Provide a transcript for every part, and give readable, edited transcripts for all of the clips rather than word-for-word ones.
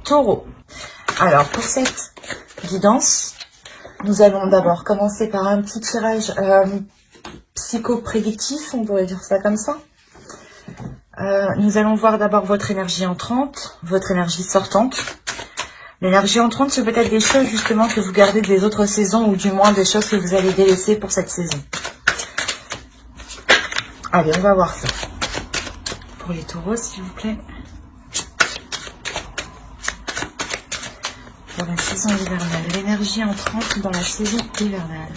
Taureau. Alors, pour cette guidance, nous allons d'abord commencer par un petit tirage psycho-prédictif, on pourrait dire ça comme ça. Nous allons voir d'abord votre énergie entrante, votre énergie sortante. L'énergie entrante, c'est peut-être des choses justement que vous gardez des autres saisons ou du moins des choses que vous allez délaisser pour cette saison. Allez, on va voir ça. Pour les taureaux, s'il vous plaît. Pour la saison hivernale. L'énergie entrante dans la saison hivernale.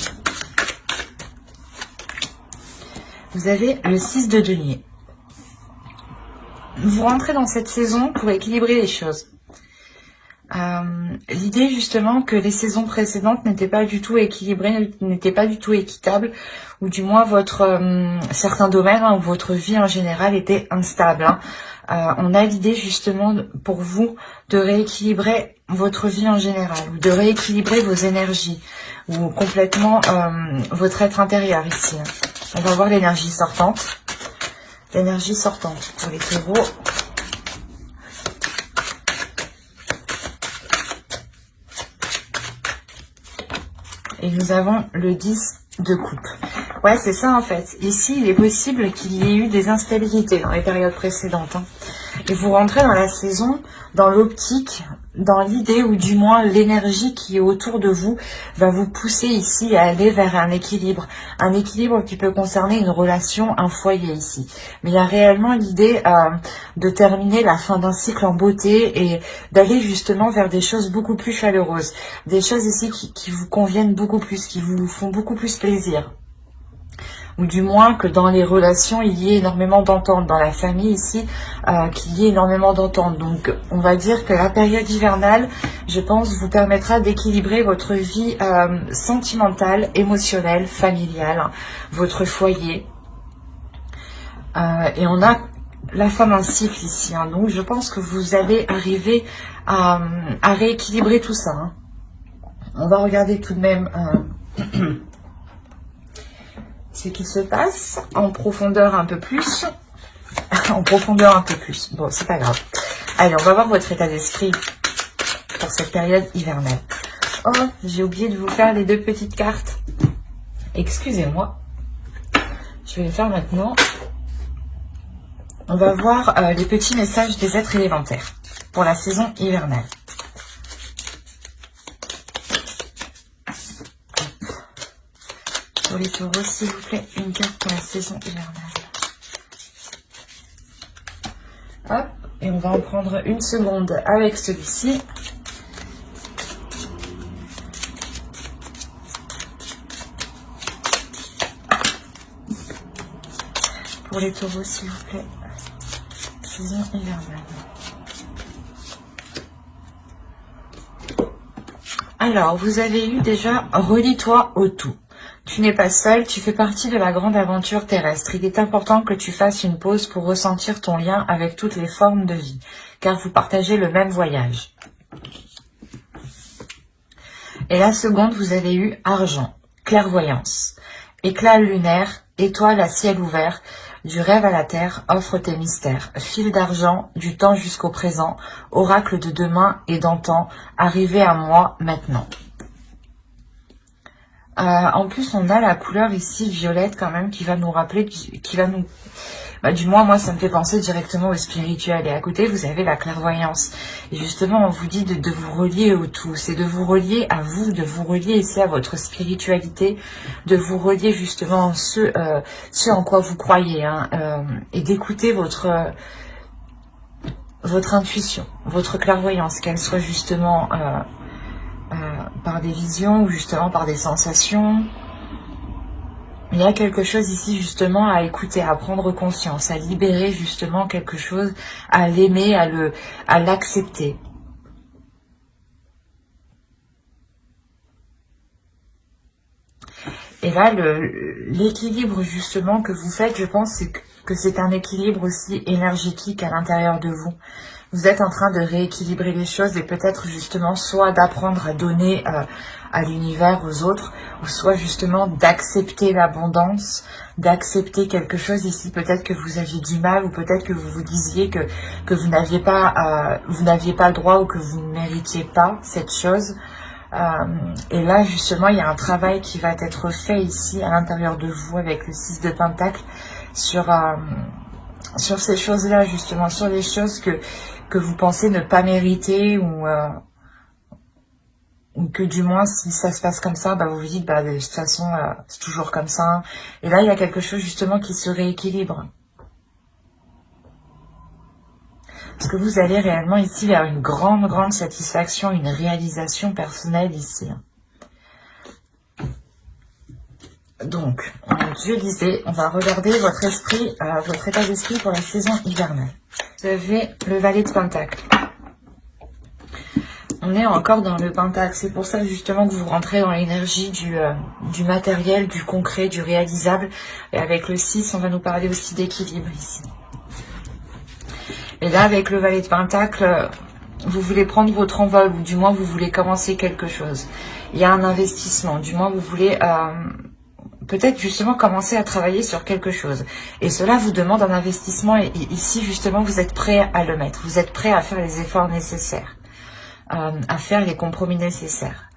Vous avez le 6 de denier. Vous rentrez dans cette saison pour équilibrer les choses. L'idée justement que les saisons précédentes n'étaient pas du tout équilibrées, n'étaient pas du tout équitables, ou du moins votre certains domaines ou votre vie en général était instable. On a l'idée justement pour vous de rééquilibrer votre vie en général, ou de rééquilibrer vos énergies, ou complètement votre être intérieur ici. On va voir l'énergie sortante. L'énergie sortante pour les taureaux. Et nous avons le 10 de coupe. Ouais, c'est ça en fait. Ici, il est possible qu'il y ait eu des instabilités dans les périodes précédentes. Et vous rentrez dans la saison, dans l'optique, dans l'idée ou du moins l'énergie qui est autour de vous va vous pousser ici à aller vers un équilibre. Un équilibre qui peut concerner une relation, un foyer ici. Mais il y a réellement l'idée de terminer la fin d'un cycle en beauté et d'aller justement vers des choses beaucoup plus chaleureuses. Des choses ici qui vous conviennent beaucoup plus, qui vous font beaucoup plus plaisir. Ou du moins que dans les relations, il y ait énormément d'entente. Dans la famille ici, qu'il y ait énormément d'entente. Donc, on va dire que la période hivernale, je pense, vous permettra d'équilibrer votre vie sentimentale, émotionnelle, familiale, votre foyer. Et on a la fin d'un cycle ici. Donc, je pense que vous allez arriver à rééquilibrer tout ça. On va regarder tout de même... ce qui se passe en profondeur un peu plus. En profondeur un peu plus. Bon, c'est pas grave. Allez, on va voir votre état d'esprit pour cette période hivernale. Oh, j'ai oublié de vous faire les deux petites cartes. Excusez-moi. Je vais les faire maintenant. On va voir les petits messages des êtres élémentaires pour la saison hivernale. Pour les taureaux, s'il vous plaît, une carte pour la saison hivernale. Hop, et on va en prendre une seconde avec celui-ci. Pour les taureaux, s'il vous plaît, saison hivernale. Alors, vous avez eu déjà « Relie-toi au tout ». Tu n'es pas seul, tu fais partie de la grande aventure terrestre. Il est important que tu fasses une pause pour ressentir ton lien avec toutes les formes de vie, car vous partagez le même voyage. Et la seconde, vous avez eu argent, clairvoyance, éclat lunaire, étoile à ciel ouvert, du rêve à la terre, offre tes mystères, fil d'argent, du temps jusqu'au présent, oracle de demain et d'antan, arrivé à moi maintenant. En plus, on a la couleur ici violette quand même qui va nous rappeler, qui va nous... du moins, moi, ça me fait penser directement au spirituel. Et à côté, vous avez la clairvoyance. Et justement, on vous dit de vous relier au tout. C'est de vous relier à vous, de vous relier ici à votre spiritualité, de vous relier justement à ce en quoi vous croyez. Et d'écouter votre intuition, votre clairvoyance, qu'elle soit justement... par des visions ou justement par des sensations. Il y a quelque chose ici justement à écouter, à prendre conscience, à libérer justement quelque chose, à l'aimer, à l'accepter. Et là, l'équilibre justement que vous faites, je pense que c'est un équilibre aussi énergétique à l'intérieur de vous. vous êtes en train de rééquilibrer les choses et peut-être justement soit d'apprendre à donner à l'univers, aux autres, ou soit justement d'accepter l'abondance, d'accepter quelque chose ici, peut-être que vous aviez du mal, ou peut-être que vous vous disiez que vous n'aviez pas le droit ou que vous ne méritiez pas cette chose. Et là justement il y a un travail qui va être fait ici à l'intérieur de vous avec le 6 de Pentacle sur ces choses-là, justement, sur les choses que vous pensez ne pas mériter ou que du moins, si ça se passe comme ça, bah, vous vous dites, bah, de toute façon, c'est toujours comme ça. Et là, il y a quelque chose, justement, qui se rééquilibre. Parce que vous allez réellement ici vers une grande, grande satisfaction, une réalisation personnelle ici. Donc, je disais, on va regarder votre esprit, votre état d'esprit pour la saison hivernale. Vous avez le valet de Pentacle. On est encore dans le Pentacle. C'est pour ça justement que vous rentrez dans l'énergie du matériel, du concret, du réalisable. Et avec le 6, on va nous parler aussi d'équilibre ici. Et là, avec le valet de Pentacle, vous voulez prendre votre envol, ou du moins vous voulez commencer quelque chose. Il y a un investissement, du moins vous voulez peut-être justement commencer à travailler sur quelque chose. Et cela vous demande un investissement et ici justement vous êtes prêt à le mettre. Vous êtes prêt à faire les efforts nécessaires, à faire les compromis nécessaires.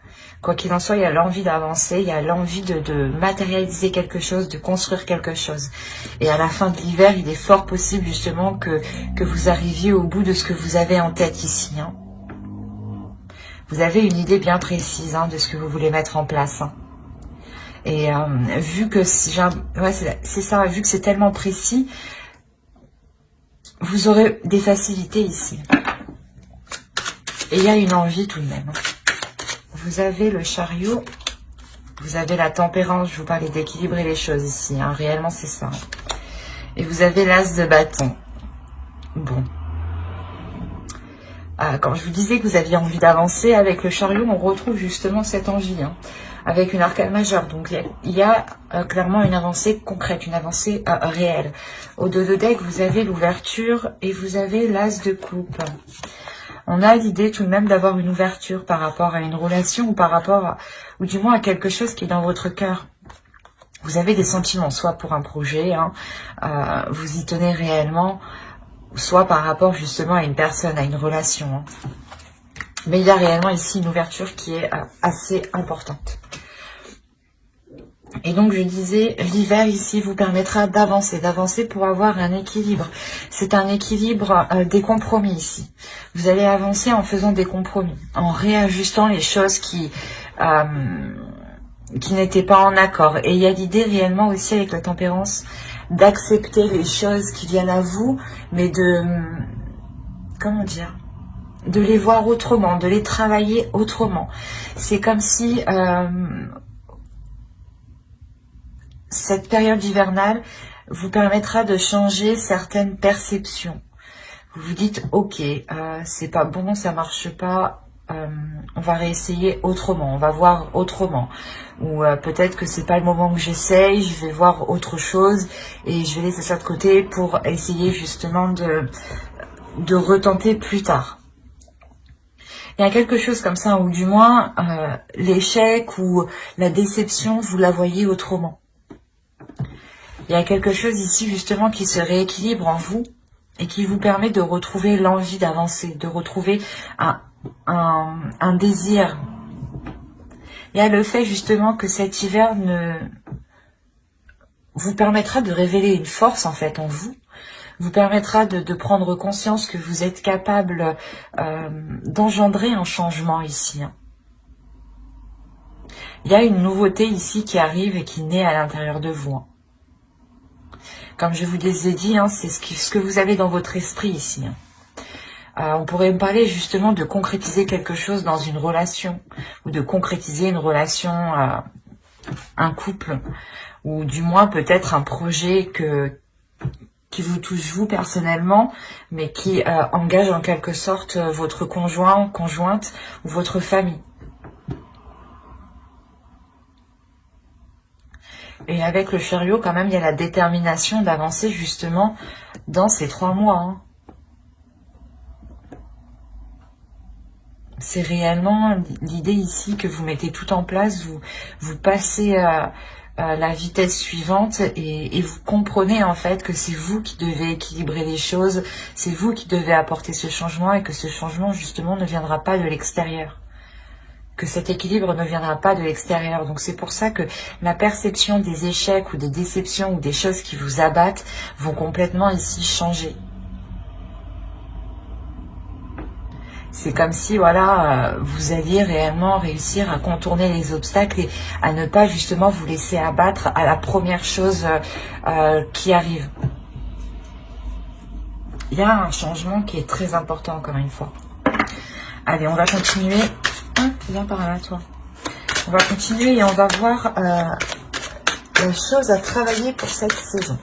Quoi qu'il en soit, il y a l'envie d'avancer, il y a l'envie de matérialiser quelque chose, de construire quelque chose. Et à la fin de l'hiver, il est fort possible justement que vous arriviez au bout de ce que vous avez en tête ici. Hein. Vous avez une idée bien précise de ce que vous voulez mettre en place. Et vu que c'est ça, vu que c'est tellement précis, vous aurez des facilités ici. Et il y a une envie tout de même. Vous avez le chariot, vous avez la tempérance, je vous parlais d'équilibrer les choses ici, réellement c'est ça. Et vous avez l'as de bâton. Bon. Quand je vous disais que vous aviez envie d'avancer, avec le chariot, on retrouve justement cette envie, avec une arcane majeure. Donc il y a clairement une avancée concrète, une avancée réelle. Au dos de deck, vous avez l'ouverture et vous avez l'as de coupe. On a l'idée tout de même d'avoir une ouverture par rapport à une relation ou par rapport ou du moins à quelque chose qui est dans votre cœur. Vous avez des sentiments, soit pour un projet, vous y tenez réellement, soit par rapport justement à une personne, à une relation. Mais il y a réellement ici une ouverture qui est assez importante. Et donc je disais, l'hiver ici vous permettra d'avancer pour avoir un équilibre. C'est un équilibre des compromis ici. Vous allez avancer en faisant des compromis, en réajustant les choses qui n'étaient pas en accord. Et il y a l'idée réellement aussi avec la tempérance d'accepter les choses qui viennent à vous, mais de les voir autrement, de les travailler autrement. C'est comme si cette période hivernale vous permettra de changer certaines perceptions. Vous vous dites, ok, c'est pas bon, ça marche pas, on va réessayer autrement, on va voir autrement. Ou peut-être que c'est pas le moment que j'essaye, je vais voir autre chose et je vais laisser ça de côté pour essayer justement de retenter plus tard. Il y a quelque chose comme ça, ou du moins l'échec ou la déception, vous la voyez autrement. Il y a quelque chose ici justement qui se rééquilibre en vous et qui vous permet de retrouver l'envie d'avancer, de retrouver un désir. Il y a le fait justement que cet hiver vous permettra de révéler une force en fait en vous, vous permettra de prendre conscience que vous êtes capable d'engendrer un changement ici. Il y a une nouveauté ici qui arrive et qui naît à l'intérieur de vous. Comme je vous les ai dit, c'est ce que vous avez dans votre esprit ici. On pourrait me parler justement de concrétiser quelque chose dans une relation, ou de concrétiser une relation, un couple, ou du moins peut-être un projet qui vous touche vous personnellement, mais qui engage en quelque sorte votre conjoint, conjointe, ou votre famille. Et avec le chariot, quand même, il y a la détermination d'avancer justement dans ces 3 mois. C'est réellement l'idée ici que vous mettez tout en place, vous passez la vitesse suivante et vous comprenez en fait que c'est vous qui devez équilibrer les choses, c'est vous qui devez apporter ce changement et que ce changement justement ne viendra pas de l'extérieur. Que cet équilibre ne viendra pas de l'extérieur. Donc c'est pour ça que la perception des échecs ou des déceptions ou des choses qui vous abattent vont complètement ici changer. C'est comme si, voilà, vous alliez réellement réussir à contourner les obstacles et à ne pas justement vous laisser abattre à la première chose qui arrive. Il y a un changement qui est très important, encore une fois. Allez, on va continuer. Ah, viens par là, toi. On va continuer et on va voir la chose à travailler pour cette saison.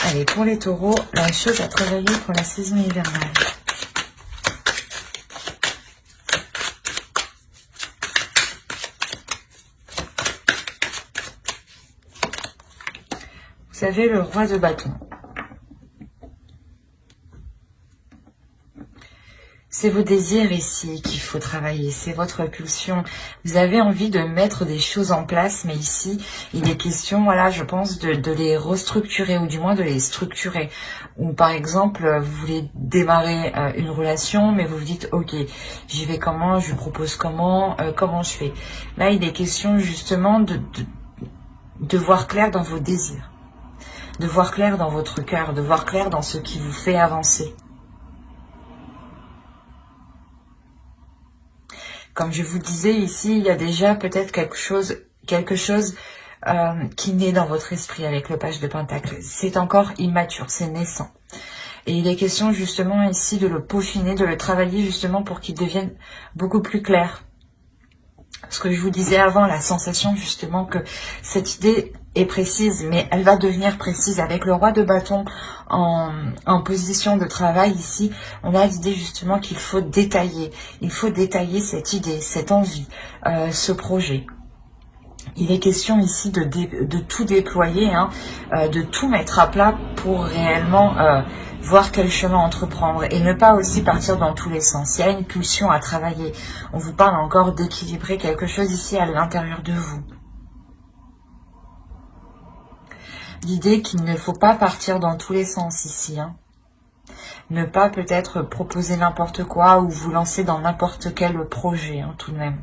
Allez, pour les taureaux, la chose à travailler pour la saison hivernale. Vous avez le roi de bâton. C'est vos désirs ici qu'il faut travailler, c'est votre pulsion. Vous avez envie de mettre des choses en place, mais ici, il est question, voilà, je pense, de les restructurer, ou du moins de les structurer. Ou par exemple, vous voulez démarrer une relation, mais vous vous dites, ok, j'y vais comment, je lui propose comment je fais. Là, il est question justement de voir clair dans vos désirs. De voir clair dans votre cœur, de voir clair dans ce qui vous fait avancer. Comme je vous disais ici, il y a déjà peut-être quelque chose qui naît dans votre esprit avec le page de Pentacle. C'est encore immature, c'est naissant. Et il est question justement ici de le peaufiner, de le travailler justement pour qu'il devienne beaucoup plus clair. Ce que je vous disais avant, la sensation justement que cette idée est précise, mais elle va devenir précise avec le roi de bâton en position de travail ici. On a l'idée justement qu'il faut détailler. Il faut détailler cette idée, cette envie, ce projet. Il est question ici de tout déployer, hein, de tout mettre à plat pour réellement voir quel chemin entreprendre et ne pas aussi partir dans tous les sens. Il y a une pulsion à travailler. On vous parle encore d'équilibrer quelque chose ici à l'intérieur de vous. L'idée qu'il ne faut pas partir dans tous les sens ici. Hein. Ne pas peut-être proposer n'importe quoi ou vous lancer dans n'importe quel projet, hein, tout de même.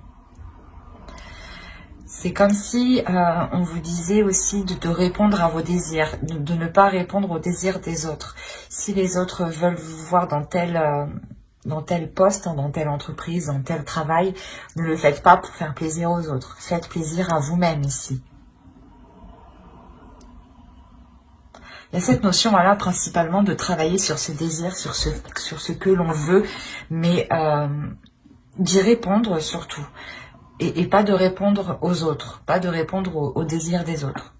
C'est comme si on vous disait aussi de répondre à vos désirs, de ne pas répondre aux désirs des autres. Si les autres veulent vous voir dans tel poste, hein, dans telle entreprise, dans tel travail, ne le faites pas pour faire plaisir aux autres. Faites plaisir à vous-même ici. Il y a cette notion, voilà, principalement de travailler sur ses désirs, sur ce que l'on veut, mais d'y répondre surtout. Et pas de répondre aux autres, pas de répondre aux désirs des autres.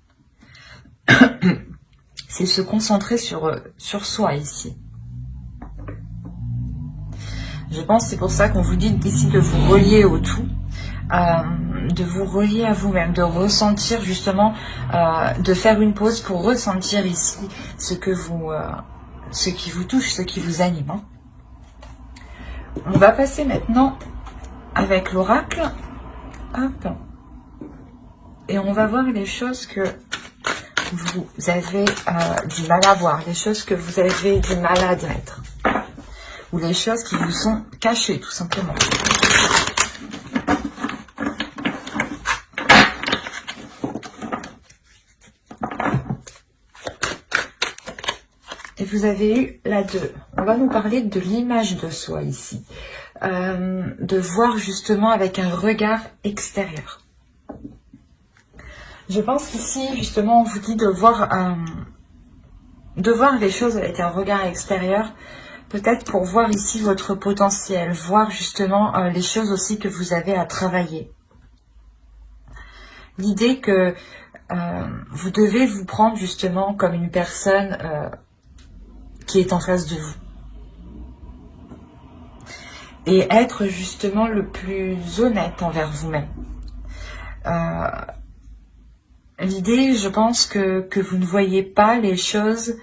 C'est se concentrer sur soi ici. Je pense que c'est pour ça qu'on vous dit ici de vous relier au tout, de vous relier à vous-même, de ressentir justement, de faire une pause pour ressentir ici ce qui vous touche, ce qui vous anime. Hein. On va passer maintenant avec l'oracle. Hop. Et on va voir les choses que vous avez du mal à voir, les choses que vous avez du mal à admettre, ou les choses qui vous sont cachées tout simplement. Et vous avez eu la 2. On va nous parler de l'image de soi ici. De voir justement avec un regard extérieur. Je pense qu'ici, justement, on vous dit de voir les choses avec un regard extérieur, peut-être pour voir ici votre potentiel, voir justement les choses aussi que vous avez à travailler. L'idée que vous devez vous prendre justement comme une personne qui est en face de vous. Et être justement le plus honnête envers vous-même. L'idée, je pense que vous ne voyez pas les choses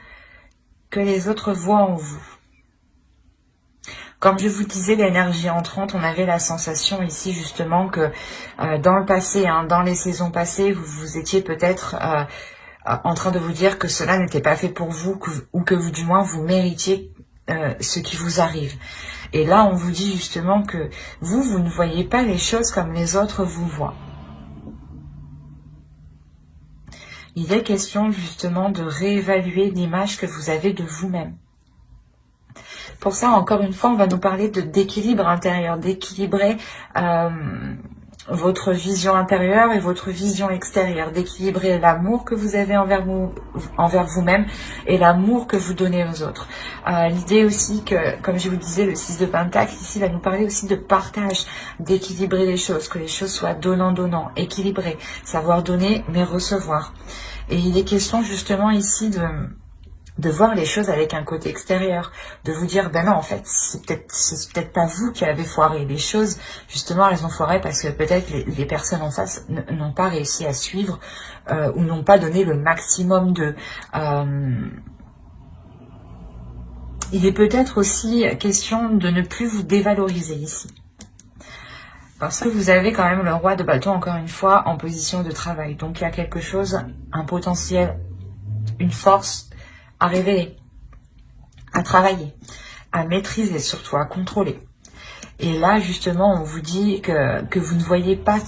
que les autres voient en vous. Comme je vous disais, l'énergie entrante, on avait la sensation ici justement que dans le passé, hein, dans les saisons passées, vous étiez peut-être en train de vous dire que cela n'était pas fait pour vous, ou que vous, du moins, vous méritiez ce qui vous arrive. Et là, on vous dit justement que vous ne voyez pas les choses comme les autres vous voient. Il est question justement de réévaluer l'image que vous avez de vous-même. Pour ça, encore une fois, on va nous parler d'équilibre intérieur, d'équilibrer votre vision intérieure et votre vision extérieure, d'équilibrer l'amour que vous avez envers vous-même et l'amour que vous donnez aux autres. L'idée aussi que, comme je vous disais, le 6 de Pentacle, ici, va nous parler aussi de partage, d'équilibrer les choses, que les choses soient donnant-donnant, équilibrées, savoir donner mais recevoir. Et il est question justement ici de voir les choses avec un côté extérieur, de vous dire, ben non, en fait, c'est peut-être pas vous qui avez foiré. Les choses, justement, elles ont foiré parce que peut-être les personnes en face n'ont pas réussi à suivre ou n'ont pas donné le maximum de... Il est peut-être aussi question de ne plus vous dévaloriser ici. Parce que vous avez quand même le roi de bâton, encore une fois, en position de travail. Donc, il y a quelque chose, un potentiel, une force à révéler, à travailler, à maîtriser surtout, à contrôler. Et là, justement, on vous dit que vous ne voyez pas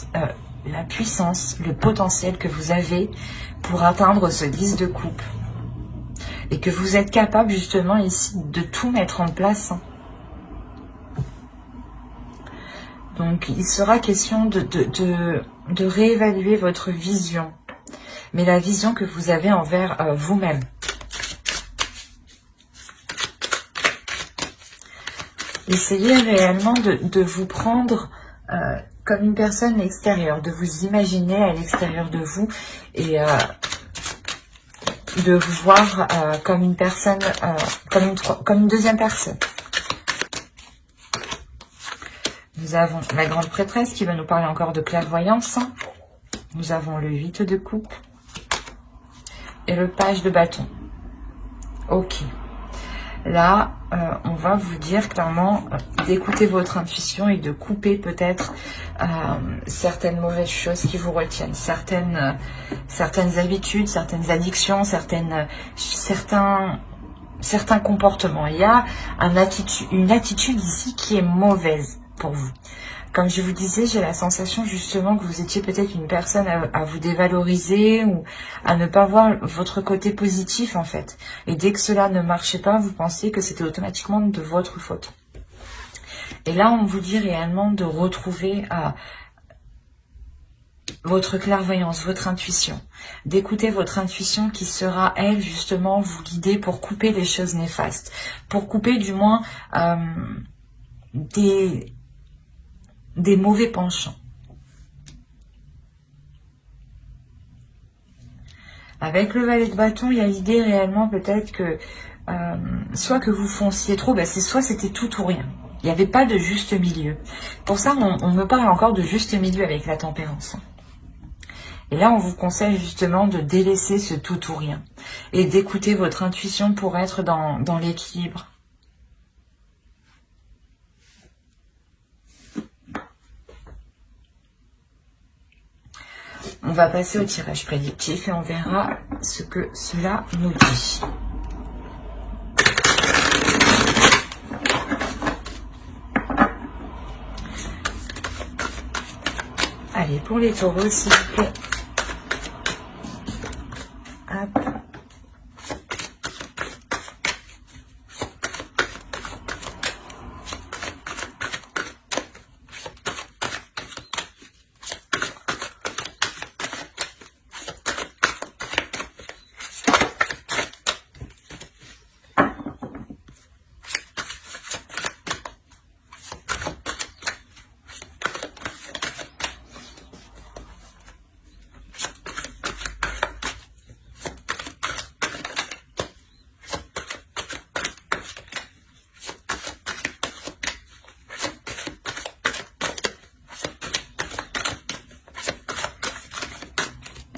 la puissance, le potentiel que vous avez pour atteindre ce 10 de coupe. Et que vous êtes capable, justement, ici, de tout mettre en place. Donc, il sera question de réévaluer votre vision. Mais la vision que vous avez envers vous-même. Essayez réellement de vous prendre comme une personne extérieure, de vous imaginer à l'extérieur de vous et de vous voir comme une personne, comme une deuxième personne. Nous avons la grande prêtresse qui va nous parler encore de clairvoyance. Nous avons le 8 de coupe et le page de bâton. Ok. Là, on va vous dire clairement d'écouter votre intuition et de couper peut-être certaines mauvaises choses qui vous retiennent, certaines habitudes, certaines addictions, certains comportements. Il y a une attitude ici qui est mauvaise pour vous. Comme je vous disais, j'ai la sensation justement que vous étiez peut-être une personne à vous dévaloriser ou à ne pas voir votre côté positif en fait. Et dès que cela ne marchait pas, vous pensiez que c'était automatiquement de votre faute. Et là, on vous dit réellement de retrouver votre clairvoyance, votre intuition. D'écouter votre intuition qui sera, elle, justement, vous guider pour couper les choses néfastes. Pour couper du moins des mauvais penchants. Avec le valet de bâton, il y a l'idée réellement peut-être que soit que vous fonciez trop, soit c'était tout ou rien. Il n'y avait pas de juste milieu. Pour ça, on me parle encore de juste milieu avec la tempérance. Et là, on vous conseille justement de délaisser ce tout ou rien et d'écouter votre intuition pour être dans l'équilibre. On va passer au tirage prédictif et on verra ce que cela nous dit. Allez, pour les taureaux, s'il vous plaît. Hop.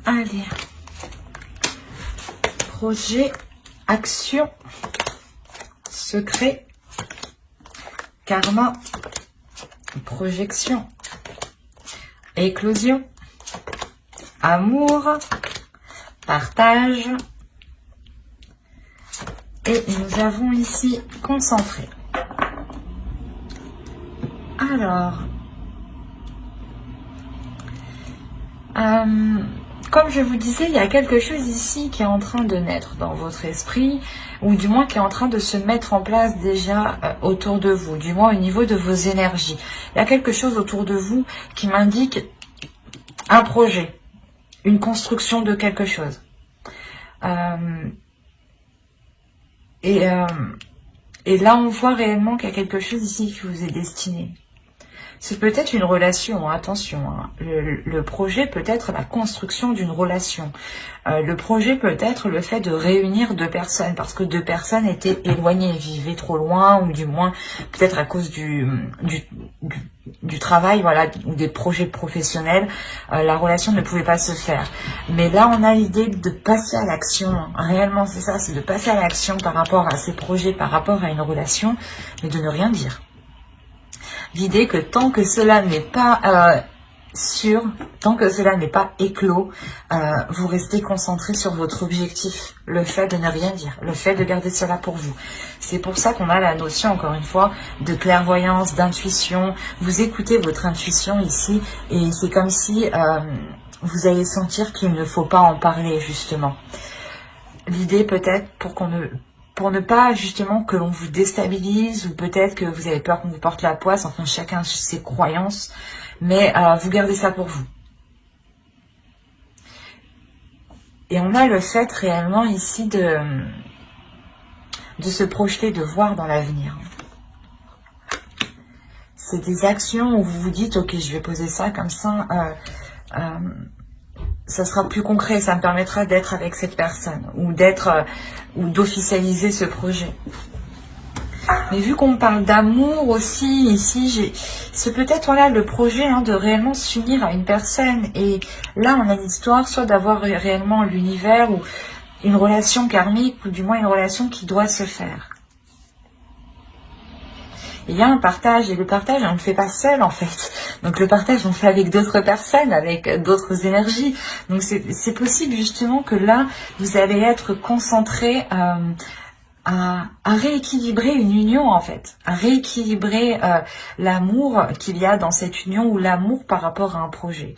Allez, projet, action, secret, karma, projection, éclosion, amour, partage. Et nous avons ici concentré. Alors, comme je vous disais, il y a quelque chose ici qui est en train de naître dans votre esprit, ou du moins qui est en train de se mettre en place déjà autour de vous, du moins au niveau de vos énergies. Il y a quelque chose autour de vous qui m'indique un projet, une construction de quelque chose. Et là, on voit réellement qu'il y a quelque chose ici qui vous est destiné. C'est peut-être une relation, attention. Hein. Le projet peut être la construction d'une relation. Le projet peut être le fait de réunir deux personnes, parce que deux personnes étaient éloignées, vivaient trop loin, ou du moins peut-être à cause du travail, voilà, ou des projets professionnels, la relation ne pouvait pas se faire. Mais là, on a l'idée de passer à l'action. Réellement, c'est ça, c'est de passer à l'action par rapport à ces projets, par rapport à une relation, mais de ne rien dire. L'idée que tant que cela n'est pas sûr, tant que cela n'est pas éclos, vous restez concentré sur votre objectif, le fait de ne rien dire, le fait de garder cela pour vous. C'est pour ça qu'on a la notion, encore une fois, de clairvoyance, d'intuition. Vous écoutez votre intuition ici, et c'est comme si vous allez sentir qu'il ne faut pas en parler, justement. L'idée peut-être pour ne pas justement que l'on vous déstabilise, ou peut-être que vous avez peur qu'on vous porte la poisse, enfin chacun ses croyances, mais vous gardez ça pour vous. Et on a le fait réellement ici de se projeter, de voir dans l'avenir. C'est des actions où vous vous dites, ok, je vais poser ça comme ça, ça sera plus concret, ça me permettra d'être avec cette personne, ou d'officialiser ce projet. Mais vu qu'on parle d'amour aussi, ici, c'est peut-être voilà, le projet de réellement s'unir à une personne. Et là, on a l'histoire soit d'avoir réellement l'univers, ou une relation karmique, ou du moins une relation qui doit se faire. Il y a un partage, et le partage, on ne le fait pas seul en fait. Donc le partage, on le fait avec d'autres personnes, avec d'autres énergies. Donc c'est possible justement que là, vous allez être concentré à rééquilibrer une union en fait. À rééquilibrer l'amour qu'il y a dans cette union, ou l'amour par rapport à un projet.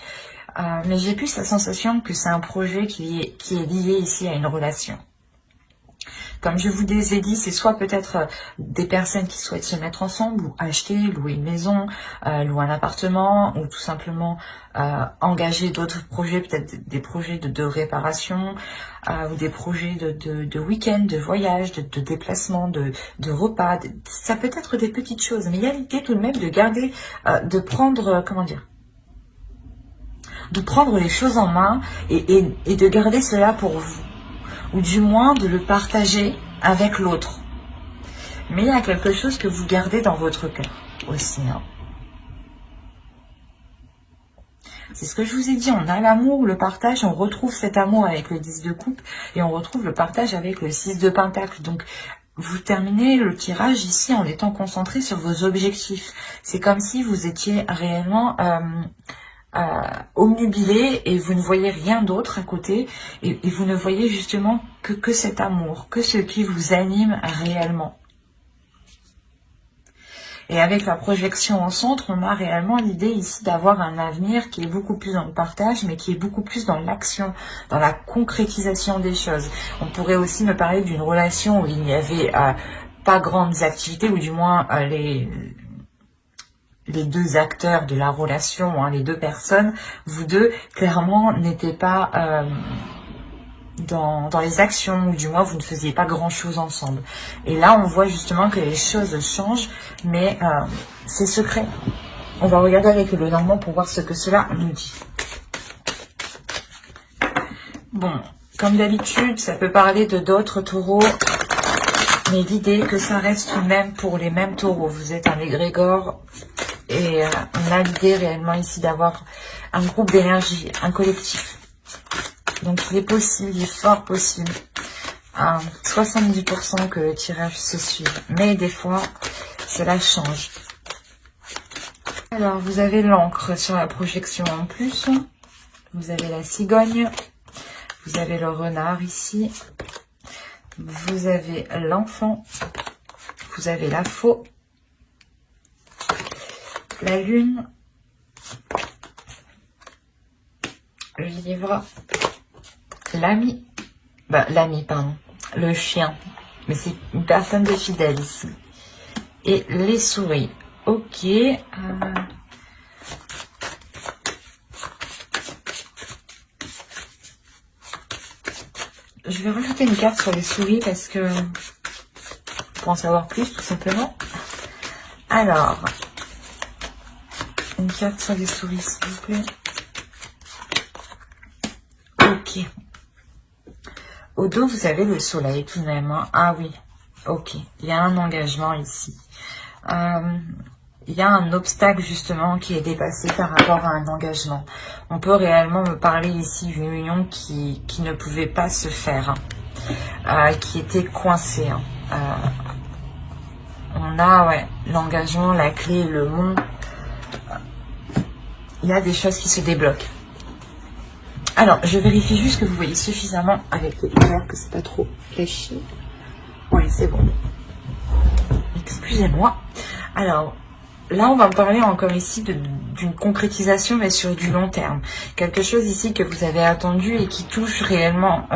Mais j'ai plus la sensation que c'est un projet qui est lié ici à une relation. Comme je vous ai dit, c'est soit peut-être des personnes qui souhaitent se mettre ensemble, ou acheter, louer une maison, louer un appartement, ou tout simplement engager d'autres projets, peut-être des projets de réparation, ou des projets de week-end, de voyage, de déplacement, de repas. Ça peut être des petites choses, mais il y a l'idée tout de même de garder, de prendre, comment dire, de prendre les choses en main et de garder cela pour vous. Ou du moins de le partager avec l'autre. Mais il y a quelque chose que vous gardez dans votre cœur aussi. C'est ce que je vous ai dit, on a l'amour, le partage, on retrouve cet amour avec le 10 de coupe, et on retrouve le partage avec le 6 de pentacle. Donc, vous terminez le tirage ici en étant concentré sur vos objectifs. C'est comme si vous étiez réellement omnubilé, et vous ne voyez rien d'autre à côté, et vous ne voyez justement que cet amour, que ce qui vous anime réellement. Et avec la projection en centre, on a réellement l'idée ici d'avoir un avenir qui est beaucoup plus dans le partage, mais qui est beaucoup plus dans l'action, dans la concrétisation des choses. On pourrait aussi me parler d'une relation où il n'y avait pas grandes activités, ou du moins les deux acteurs de la relation, les deux personnes, vous deux, clairement, n'étaient pas dans les actions, ou du moins, vous ne faisiez pas grand-chose ensemble. Et là, on voit justement que les choses changent, mais c'est secret. On va regarder avec le Normand pour voir ce que cela nous dit. Bon, comme d'habitude, ça peut parler de d'autres taureaux, mais l'idée que ça reste tout de même pour les mêmes taureaux. Vous êtes un égrégore. Et on a l'idée réellement ici d'avoir un groupe d'énergie, un collectif. Donc il est possible, il est fort possible, à 70% que le tirage se suive. Mais des fois, cela change. Alors, vous avez l'encre sur la projection en plus. Vous avez la cigogne. Vous avez le renard ici. Vous avez l'enfant. Vous avez la faux. La lune. Le livre. L'ami. L'ami, pardon. Le chien. Mais c'est une personne de fidèle ici. Et les souris. Ok. Je vais rajouter une carte sur les souris parce que pour en savoir plus, tout simplement. Alors, une carte sur les souris, s'il vous plaît. Ok. Au dos, vous avez le soleil tout de même. Hein. Ah oui. Ok. Il y a un engagement ici. Il y a un obstacle justement qui est dépassé par rapport à un engagement. On peut réellement me parler ici d'une union qui ne pouvait pas se faire, qui était coincée. On a l'engagement, la clé, le mont. Il y a des choses qui se débloquent. Alors, je vérifie juste que vous voyez suffisamment avec les couleurs, que c'est pas trop fléchi. Oui, c'est bon. Excusez-moi. Alors, là, on va me parler encore ici d'une concrétisation, mais sur du long terme. Quelque chose ici que vous avez attendu et qui touche réellement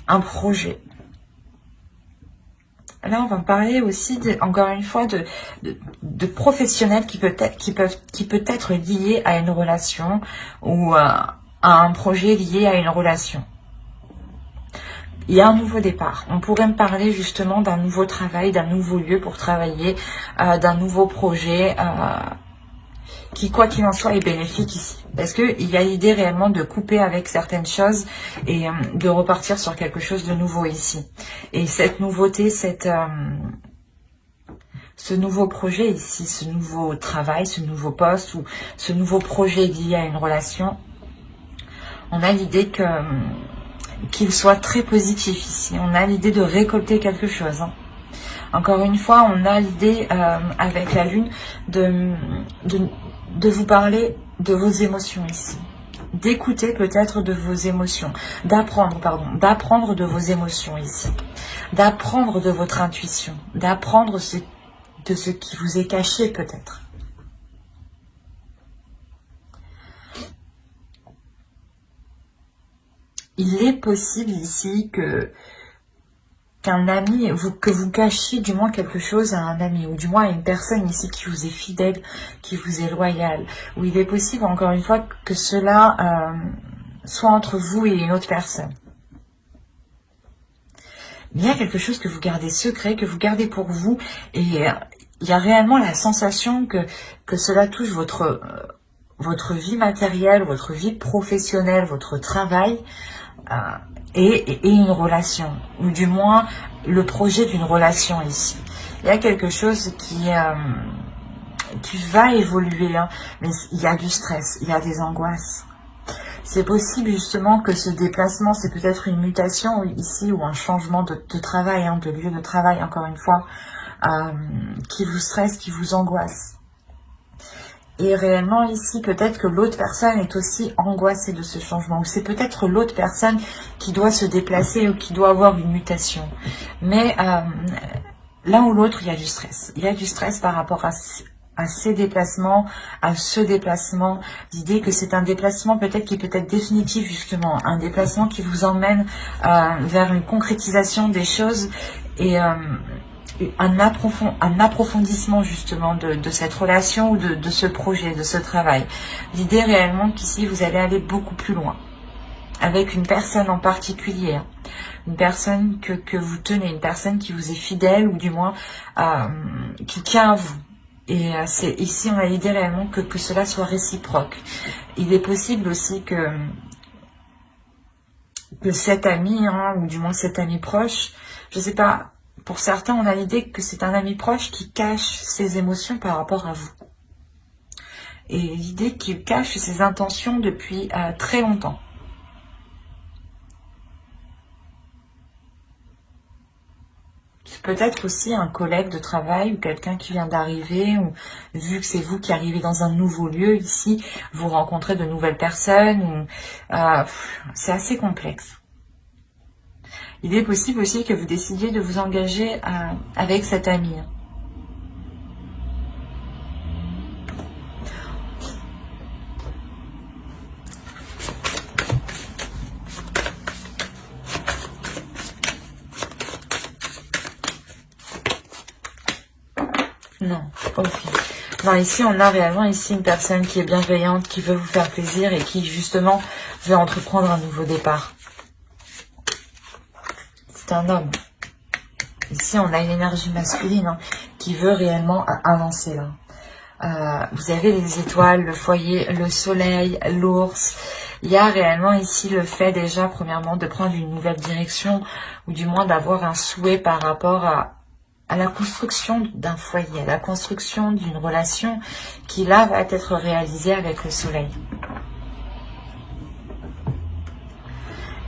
un projet. Là, on va me parler aussi, encore une fois, de professionnels qui peut être lié à une relation ou à un projet lié à une relation. Il y a un nouveau départ. On pourrait me parler justement d'un nouveau travail, d'un nouveau lieu pour travailler, d'un nouveau projet qui, quoi qu'il en soit, est bénéfique ici. Parce qu'il y a l'idée réellement de couper avec certaines choses et de repartir sur quelque chose de nouveau ici. Et cette nouveauté, ce nouveau projet ici, ce nouveau travail, ce nouveau poste ou ce nouveau projet lié à une relation, on a l'idée qu'il soit très positif ici. On a l'idée de récolter quelque chose. Hein. Encore une fois, on a l'idée avec la lune de vous parler de vos émotions ici. D'écouter peut-être de vos émotions. D'apprendre de vos émotions ici. D'apprendre de votre intuition. D'apprendre de ce qui vous est caché peut-être. Il est possible ici qu'un ami, que vous cachiez du moins quelque chose à un ami, ou du moins à une personne ici qui vous est fidèle, qui vous est loyale. Ou il est possible, encore une fois, que cela soit entre vous et une autre personne. Mais il y a quelque chose que vous gardez secret, que vous gardez pour vous, et il y a réellement la sensation que cela touche votre vie matérielle, votre vie professionnelle, votre travail, et une relation, ou du moins le projet d'une relation ici. Il y a quelque chose qui va évoluer, hein, mais il y a du stress, il y a des angoisses. C'est possible justement que ce déplacement, c'est peut-être une mutation ici ou un changement de travail, hein, de lieu de travail, encore une fois, qui vous stresse, qui vous angoisse. Et réellement ici, peut-être que l'autre personne est aussi angoissée de ce changement. Ou c'est peut-être l'autre personne qui doit se déplacer ou qui doit avoir une mutation. Mais l'un ou l'autre, il y a du stress. Il y a du stress par rapport à ces déplacements, à ce déplacement. L'idée que c'est un déplacement peut-être qui peut être définitif justement. Un déplacement qui vous emmène vers une concrétisation des choses et un approfondissement justement de cette relation ou de ce projet, de ce travail. L'idée réellement qu'ici vous allez aller beaucoup plus loin avec une personne en particulier, hein. Une personne que vous tenez, une personne qui vous est fidèle ou du moins qui tient à vous. Et c'est ici on a l'idée réellement que cela soit réciproque. Il est possible aussi que cet ami, hein, ou du moins cet ami proche, je sais pas. Pour certains, on a l'idée que c'est un ami proche qui cache ses émotions par rapport à vous. Et l'idée qu'il cache ses intentions depuis très longtemps. peut-être aussi un collègue de travail ou quelqu'un qui vient d'arriver, ou vu que c'est vous qui arrivez dans un nouveau lieu ici, vous rencontrez de nouvelles personnes. C'est assez complexe. Il est possible aussi que vous décidiez de vous engager avec cet ami. Non, ok. Non, ici, on a réellement ici une personne qui est bienveillante, qui veut vous faire plaisir et qui, justement, veut entreprendre un nouveau départ. C'est un homme. Ici, on a une énergie masculine qui veut réellement avancer là. Vous avez les étoiles, le foyer, le soleil, l'ours. Il y a réellement ici le fait déjà, premièrement, de prendre une nouvelle direction ou du moins d'avoir un souhait par rapport à la construction d'un foyer, à la construction d'une relation qui là va être réalisée avec le soleil.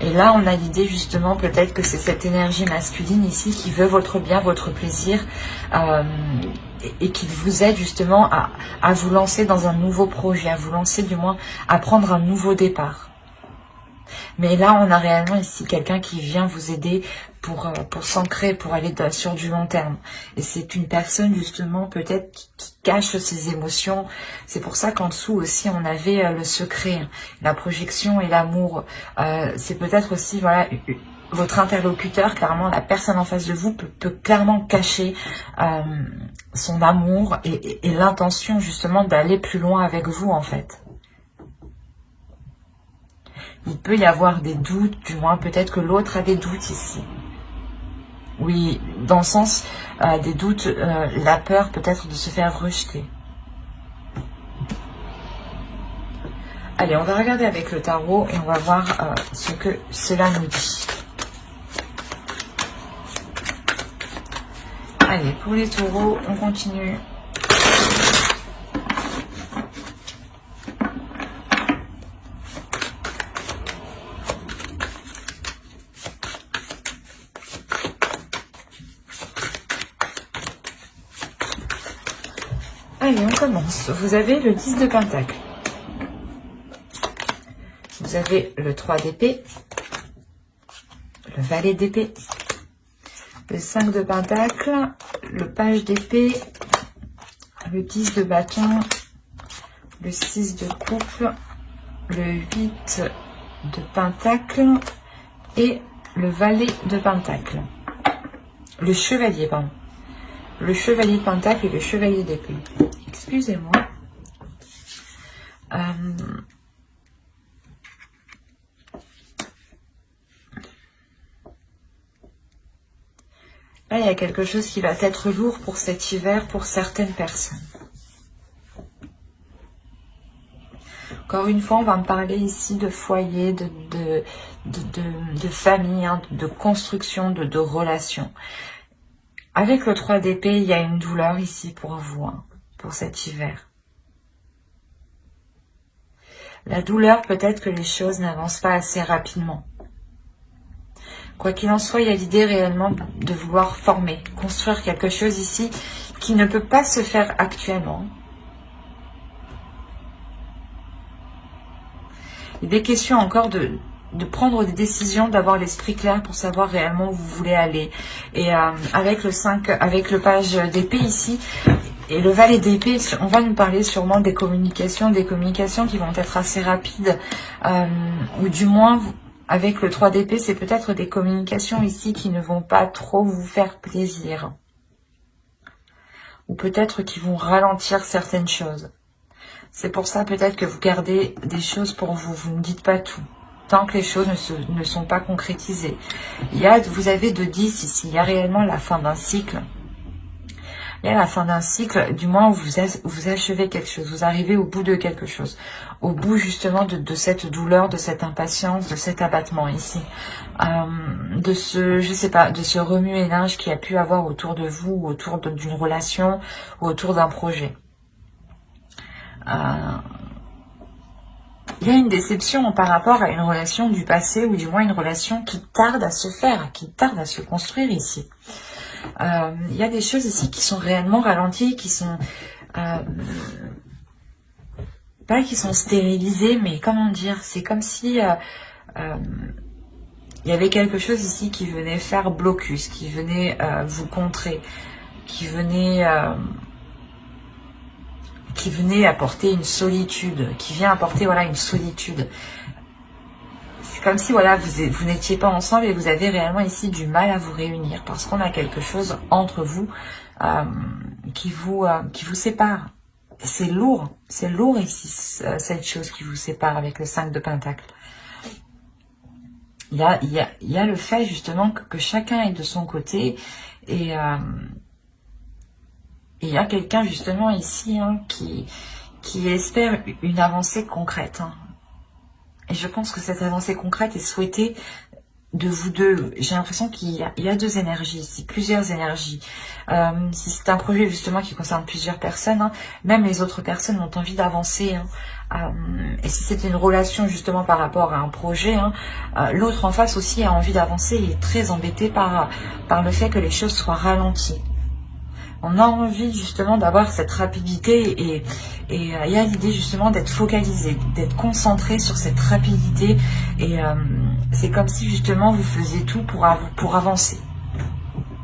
Et là, on a l'idée justement peut-être que c'est cette énergie masculine ici qui veut votre bien, votre plaisir et qui vous aide justement à vous lancer dans un nouveau projet, à vous lancer du moins à prendre un nouveau départ. Mais là, on a réellement ici quelqu'un qui vient vous aider pour s'ancrer, pour aller sur du long terme. Et c'est une personne justement peut-être qui cache ses émotions. C'est pour ça qu'en dessous aussi, on avait le secret, la projection et l'amour. C'est peut-être aussi, voilà, votre interlocuteur, clairement, la personne en face de vous peut clairement cacher son amour et l'intention justement d'aller plus loin avec vous en fait. Il peut y avoir des doutes, du moins peut-être que l'autre a des doutes ici. Oui, dans le sens des doutes, la peur peut-être de se faire rejeter. Allez, on va regarder avec le tarot et on va voir ce que cela nous dit. Allez, pour les taureaux, on continue. Allez, on commence. Vous avez le 10 de Pentacle. Vous avez le 3 d'épée. Le valet d'épée. Le 5 de Pentacle. Le page d'épée. Le 10 de bâton. Le 6 de coupe. Le 8 de Pentacle. Et le valet de Pentacle. Le chevalier, pardon. Le chevalier de Pentacle et le chevalier d'épée. Excusez-moi. Là, il y a quelque chose qui va être lourd pour cet hiver pour certaines personnes. Encore une fois, on va me parler ici de foyer, de famille, de construction, de relations. Avec le 3 d'épée, il y a une douleur ici pour vous, pour cet hiver. La douleur, peut-être que les choses n'avancent pas assez rapidement. Quoi qu'il en soit, il y a l'idée réellement de vouloir former, construire quelque chose ici qui ne peut pas se faire actuellement. Il est question encore de prendre des décisions, d'avoir l'esprit clair pour savoir réellement où vous voulez aller. Et avec le 5, avec le page d'épée ici, et le valet d'épée, on va nous parler sûrement des communications qui vont être assez rapides, ou du moins, avec le 3 d'épée, c'est peut-être des communications ici qui ne vont pas trop vous faire plaisir. Ou peut-être qui vont ralentir certaines choses. C'est pour ça peut-être que vous gardez des choses pour vous, vous ne dites pas tout. Tant que les choses ne sont pas concrétisées. Vous avez de 10 ici, il y a réellement la fin d'un cycle. Il y a la fin d'un cycle, du moins où vous achevez quelque chose, vous arrivez au bout de quelque chose. Au bout justement de cette douleur, de cette impatience, de cet abattement ici. De ce remue-ménage qu'il y a pu avoir autour de vous, autour d'une relation, ou autour d'un projet. Il y a une déception par rapport à une relation du passé, ou du moins une relation qui tarde à se faire, qui tarde à se construire ici. Il y a des choses ici qui sont réellement ralenties, qui sont... pas qui sont stérilisées, mais comment dire, c'est comme si... il y avait quelque chose ici qui venait faire blocus, qui venait vous contrer, qui venait apporter une solitude, qui vient apporter voilà une solitude. C'est comme si voilà vous n'étiez pas ensemble et vous avez réellement ici du mal à vous réunir parce qu'on a quelque chose entre vous qui vous sépare. C'est lourd ici cette chose qui vous sépare avec le 5 de Pentacle. Il y a le fait justement que chacun est de son côté et il y a quelqu'un justement ici qui espère une avancée concrète. Et je pense que cette avancée concrète est souhaitée de vous deux. J'ai l'impression qu'il y a deux énergies ici, plusieurs énergies. Si c'est un projet justement qui concerne plusieurs personnes, même les autres personnes ont envie d'avancer. Et si c'est une relation justement par rapport à un projet, l'autre en face aussi a envie d'avancer et est très embêté par le fait que les choses soient ralenties. On a envie justement d'avoir cette rapidité et il y a l'idée justement d'être focalisé, d'être concentré sur cette rapidité et c'est comme si justement vous faisiez tout pour avancer.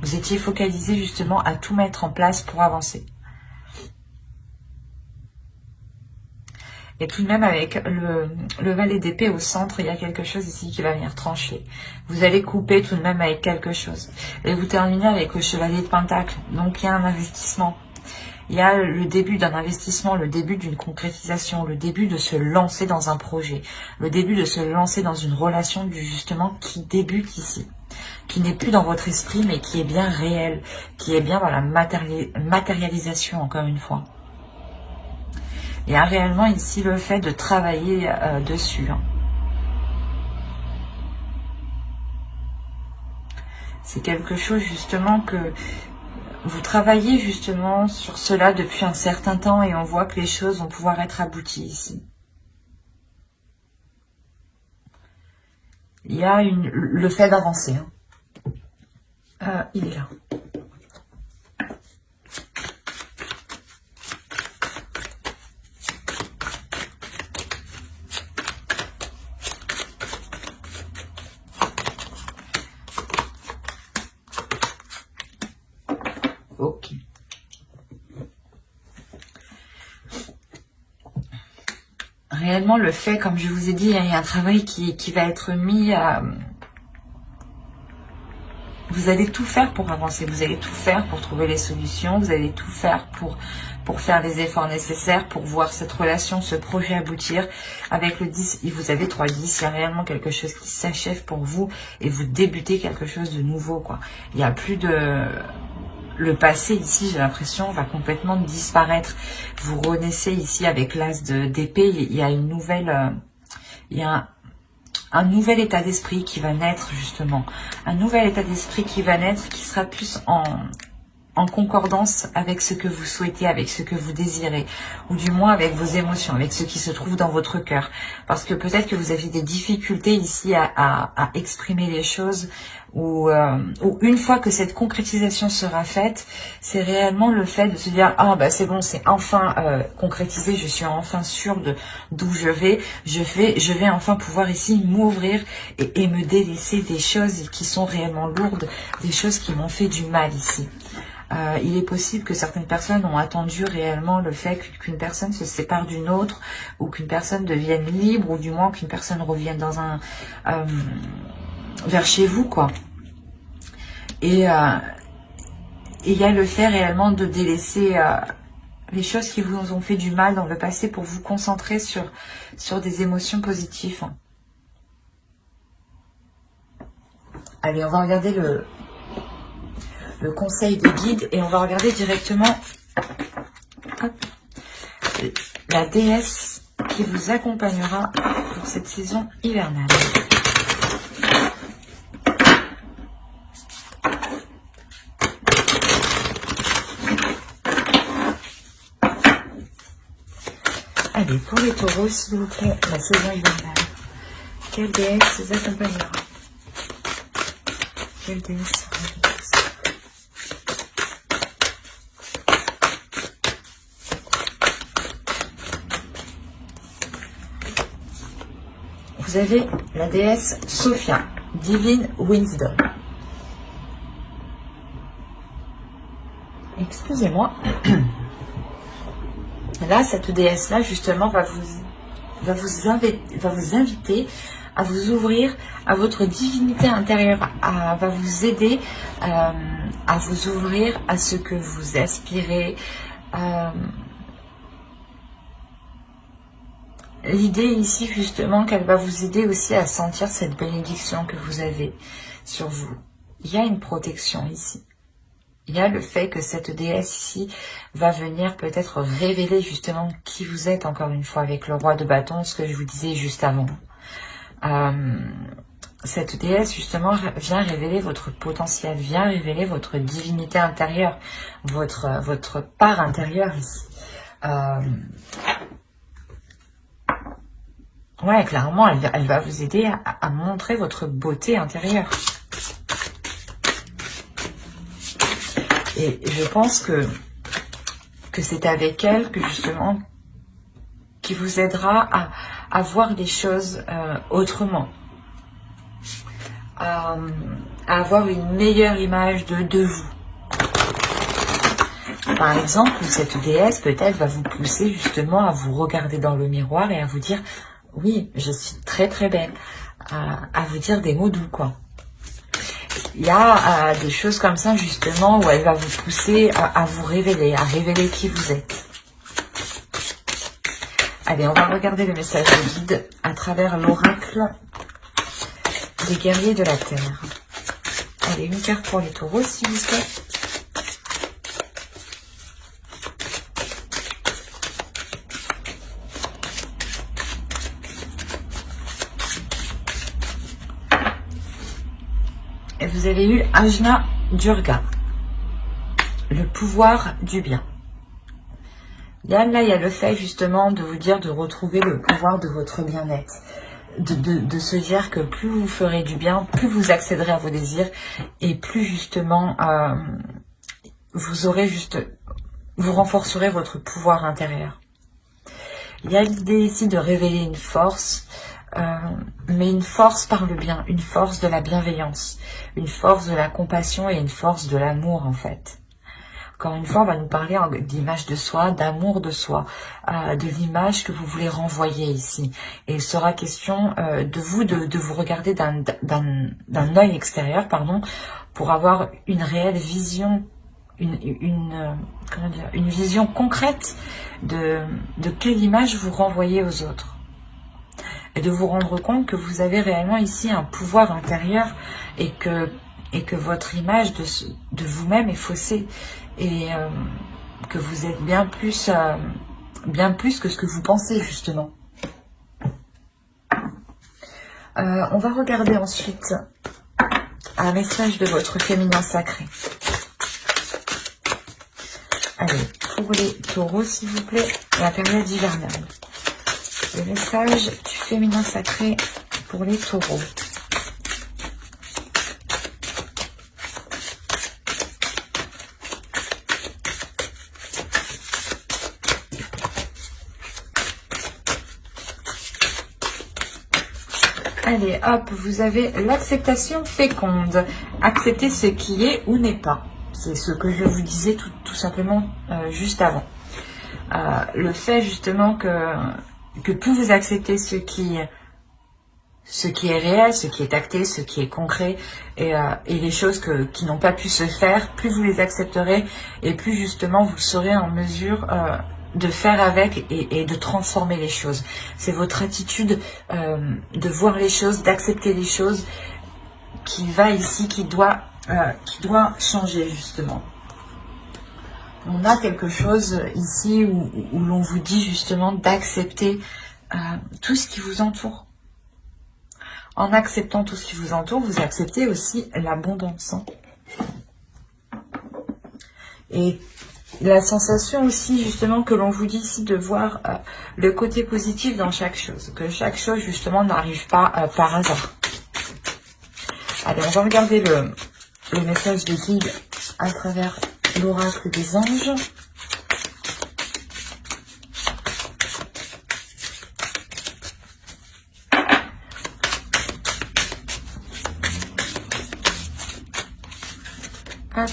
Vous étiez focalisé justement à tout mettre en place pour avancer. Et tout de même avec le valet d'épée au centre, il y a quelque chose ici qui va venir trancher. Vous allez couper tout de même avec quelque chose. Et vous terminez avec le chevalier de Pentacle. Donc il y a un investissement. Il y a le début d'un investissement, le début d'une concrétisation, le début de se lancer dans un projet, le début de se lancer dans une relation justement qui débute ici, qui n'est plus dans votre esprit mais qui est bien réel, qui est bien dans la matérialisation encore une fois. Il y a réellement ici le fait de travailler dessus. C'est quelque chose justement que vous travaillez justement sur cela depuis un certain temps et on voit que les choses vont pouvoir être abouties ici. Il y a le fait d'avancer. Il est là. Ok. Réellement, le fait, comme je vous ai dit, il y a un travail qui va être mis à... Vous allez tout faire pour avancer, vous allez tout faire pour trouver les solutions, vous allez tout faire pour faire les efforts nécessaires, pour voir cette relation, ce projet aboutir. Avec le 10, vous avez 3-10, il y a réellement quelque chose qui s'achève pour vous et vous débutez quelque chose de nouveau, quoi. Il n'y a plus de... Le passé ici, j'ai l'impression, va complètement disparaître. Vous renaissez ici avec l'as d'épée. Il y a une nouvelle... il y a un nouvel état d'esprit qui va naître, justement. Un nouvel état d'esprit qui va naître, qui sera plus en concordance avec ce que vous souhaitez, avec ce que vous désirez, ou du moins avec vos émotions, avec ce qui se trouve dans votre cœur. Parce que peut-être que vous avez des difficultés ici à exprimer les choses, ou une fois que cette concrétisation sera faite, c'est réellement le fait de se dire « Ah, bah c'est bon, c'est enfin concrétisé, je suis enfin sûre d'où je vais enfin pouvoir ici m'ouvrir et me délaisser des choses qui sont réellement lourdes, des choses qui m'ont fait du mal ici. » Il est possible que certaines personnes ont attendu réellement le fait qu'une personne se sépare d'une autre, ou qu'une personne devienne libre, ou du moins qu'une personne revienne dans vers chez vous, quoi. Et il y a le fait réellement de délaisser les choses qui vous ont fait du mal dans le passé pour vous concentrer sur des émotions positives. Allez, on va regarder le conseil des guides et on va regarder directement la déesse qui vous accompagnera pour cette saison hivernale. Allez, pour les taureaux, s'il vous plaît, la saison hivernale. Quelle déesse vous accompagnera? Quelle déesse sera la déesse? vous avez la déesse Sophia, Divine Wisdom. Excusez-moi. Là, cette déesse-là, justement, va vous inviter à vous ouvrir à votre divinité intérieure, va vous aider à vous ouvrir à ce que vous aspirez. L'idée ici, justement, qu'elle va vous aider aussi à sentir cette bénédiction que vous avez sur vous. Il y a une protection ici. Il y a le fait que cette déesse ici va venir peut-être révéler justement qui vous êtes, encore une fois, avec le roi de bâton, ce que je vous disais juste avant. Cette déesse, justement, vient révéler votre potentiel, vient révéler votre divinité intérieure, votre part intérieure ici. Ouais, clairement, elle va vous aider à montrer votre beauté intérieure. Et je pense que c'est avec elle que justement qui vous aidera à voir les choses autrement, à avoir une meilleure image de vous. Par exemple, cette déesse peut-être va vous pousser justement à vous regarder dans le miroir et à vous dire « Oui, je suis très très belle », à vous dire des mots doux, quoi. Il y a des choses comme ça, justement, où elle va vous pousser à vous révéler, à révéler qui vous êtes. Allez, on va regarder le message de guide à travers l'oracle des guerriers de la Terre. Allez, une carte pour les taureaux, s'il vous plaît. Et vous avez eu Ajna Durga, le pouvoir du bien. Là, il y a le fait justement de vous dire de retrouver le pouvoir de votre bien-être. De se dire que plus vous ferez du bien, plus vous accéderez à vos désirs et plus justement vous renforcerez votre pouvoir intérieur. Il y a l'idée ici de révéler une force, mais une force par le bien, une force de la bienveillance, une force de la compassion et une force de l'amour en fait. Encore une fois, on va nous parler d'image de soi, d'amour de soi, de l'image que vous voulez renvoyer ici. Et il sera question de vous regarder d'un œil extérieur, pardon, pour avoir une réelle vision, comment dire, une vision concrète de quelle image vous renvoyez aux autres. Et de vous rendre compte que vous avez réellement ici un pouvoir intérieur et que votre image de vous-même est faussée. Et que vous êtes bien plus que ce que vous pensez justement. On va regarder ensuite un message de votre féminin sacré. Allez, pour les taureaux s'il vous plaît, la période hivernale. Le message du féminin sacré pour les taureaux. Allez, hop, vous avez l'acceptation féconde. Accepter ce qui est ou n'est pas. C'est ce que je vous disais tout simplement juste avant. Le fait justement que plus vous acceptez ce qui est réel, ce qui est acté, ce qui est concret, et les choses qui n'ont pas pu se faire, plus vous les accepterez, et plus justement vous serez en mesure de faire avec et de transformer les choses. C'est votre attitude de voir les choses, d'accepter les choses qui va ici, qui doit changer justement. On a quelque chose ici où l'on vous dit justement d'accepter tout ce qui vous entoure. En acceptant tout ce qui vous entoure, vous acceptez aussi l'abondance. Et la sensation aussi justement que l'on vous dit ici de voir le côté positif dans chaque chose. Que chaque chose justement n'arrive pas par hasard. Allez, on va regarder le message de guide à travers l'oracle des anges. Hop.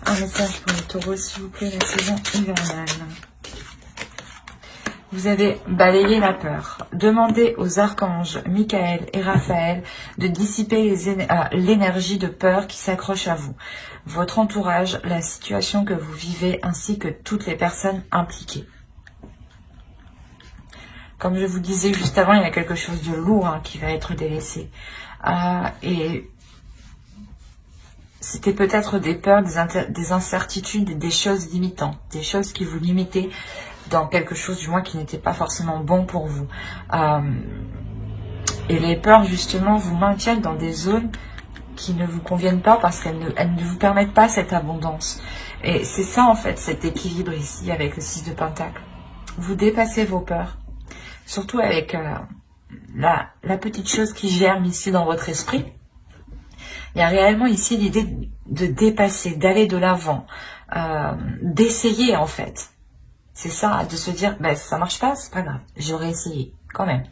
Un message pour les taureaux, s'il vous plaît, la saison hivernale. Vous avez balayé la peur. Demandez aux archanges Michael et Raphaël de dissiper l'énergie de peur qui s'accroche à vous, votre entourage, la situation que vous vivez, ainsi que toutes les personnes impliquées. Comme je vous disais juste avant, il y a quelque chose de lourd qui va être délaissé. Et c'était peut-être des peurs, des incertitudes, des choses limitantes, des choses qui vous limitaient dans quelque chose du moins qui n'était pas forcément bon pour vous. Et les peurs justement vous maintiennent dans des zones qui ne vous conviennent pas parce qu'elles ne vous permettent pas cette abondance. Et c'est ça en fait, cet équilibre ici avec le 6 de Pentacle. Vous dépassez vos peurs, surtout avec la petite chose qui germe ici dans votre esprit. Il y a réellement ici l'idée de dépasser, d'aller de l'avant, d'essayer en fait. C'est ça, de se dire, ben, ça marche pas, c'est pas grave, j'aurais essayé quand même.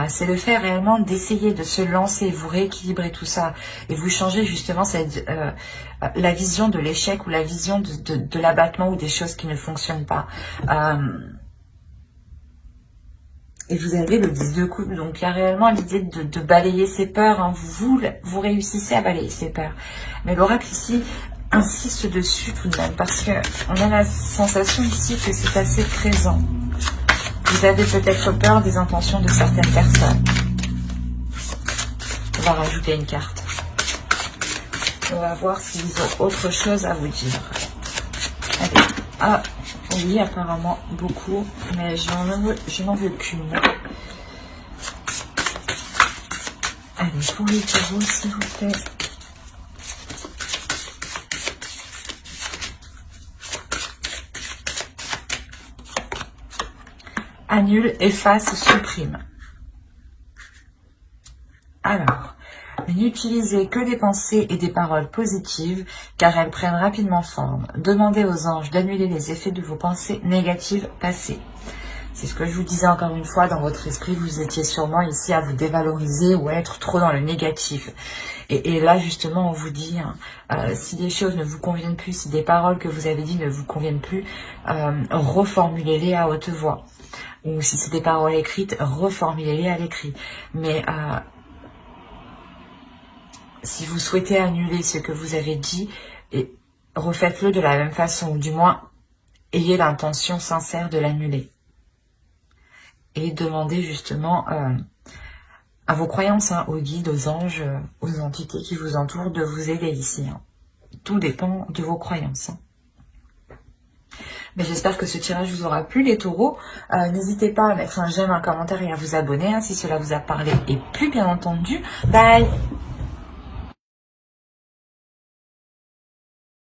C'est le fait réellement d'essayer de se lancer, vous rééquilibrer tout ça et vous changer justement la vision de l'échec ou la vision de l'abattement ou des choses qui ne fonctionnent pas. Et vous avez le 10 de coupe, donc il y a réellement l'idée de balayer ses peurs. Vous réussissez à balayer ses peurs. Mais l'oracle ici insiste dessus tout de même, parce que on a la sensation ici que c'est assez présent. Vous avez peut-être peur des intentions de certaines personnes. On va rajouter une carte. On va voir s'ils ont autre chose à vous dire. Allez. Ah, oui, apparemment beaucoup, mais je n'en veux qu'une. Allez, pour les taureaux, s'il vous plaît. Annule, efface, supprime. Alors, n'utilisez que des pensées et des paroles positives, car elles prennent rapidement forme. Demandez aux anges d'annuler les effets de vos pensées négatives passées. C'est ce que je vous disais encore une fois, dans votre esprit, vous étiez sûrement ici à vous dévaloriser ou à être trop dans le négatif. Et là, justement, on vous dit, si des choses ne vous conviennent plus, si des paroles que vous avez dites ne vous conviennent plus, reformulez-les à haute voix. Ou si c'est des paroles écrites, reformulez-les à l'écrit. Mais si vous souhaitez annuler ce que vous avez dit, refaites-le de la même façon, ou du moins, ayez l'intention sincère de l'annuler. Et demandez justement à vos croyances, aux guides, aux anges, aux entités qui vous entourent de vous aider ici. Tout dépend de vos croyances. Mais j'espère que ce tirage vous aura plu, les taureaux. N'hésitez pas à mettre un j'aime, un commentaire et à vous abonner si cela vous a parlé. Et plus bien entendu, bye!